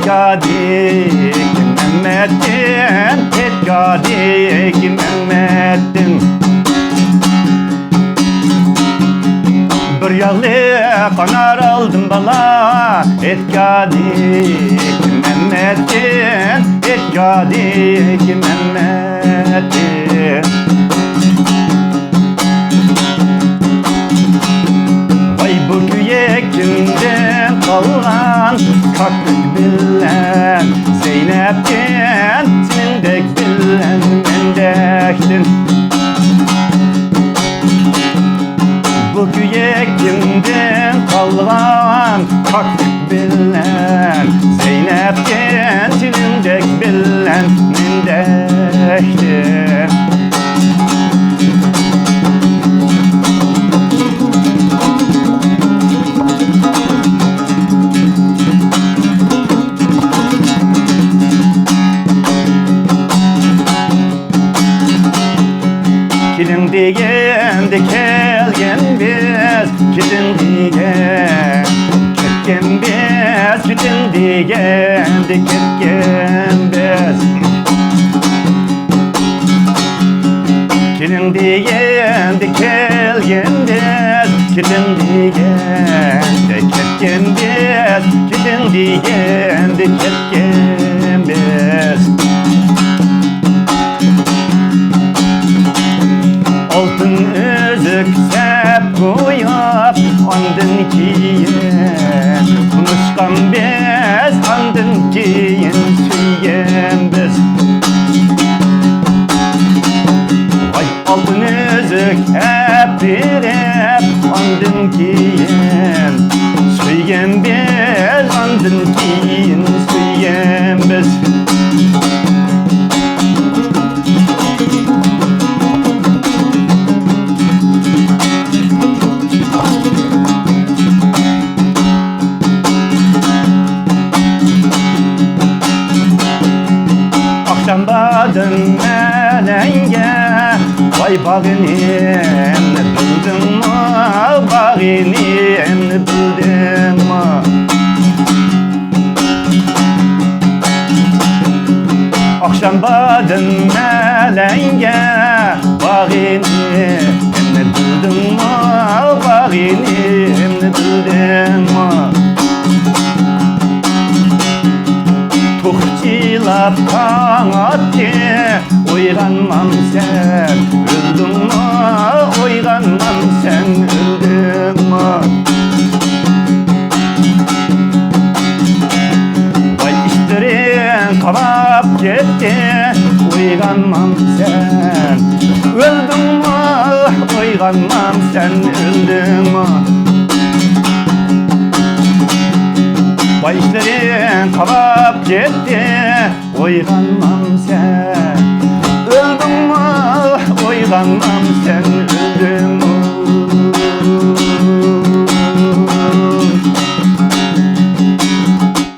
etkadik Mehmet'im, etkadik Mehmet'im. Bir yağlı kanar aldım bala, etkadik Mehmet'im, etkadik Mehmet'im. Vay bu köye kimden kalan kaklık bilen Zeynep'ten sindek bilen mendektin. Bu köye kimden kalan kaklık bilen Zeynep'ten sindek bilen mendektin. Gidin diyen de kelgen biz, gidin diyen ketken biz, gidin diyen de ketken biz. Gidin diyen de kelgen biz, gidin diyen de ketken biz, gidin diyen de ketken biz. Altın üzük sep koyup andın kiyin konuşkan biz, andın kiyin süyen biz. Vay altın üzük hep verip andın kiyin süyen biz, andın kiyin süyen biz. Akşamdadın melenge, vay bağınim bildin mi, bağınim bildin mi? Akşamdadın melenge, bağınim bildin mi, bağınim bildin mi? Tukçilap kanatçı, uyganmam sen öldün mü? Uyganmam sen öldün mü? Vay işlerin kabap gitti, uyganmam sen öldün mü? Uyganmam sen öldün mü? Vay işlerin kabap gitti, uyganmam sen öldün mü? Uyganmam sen öldün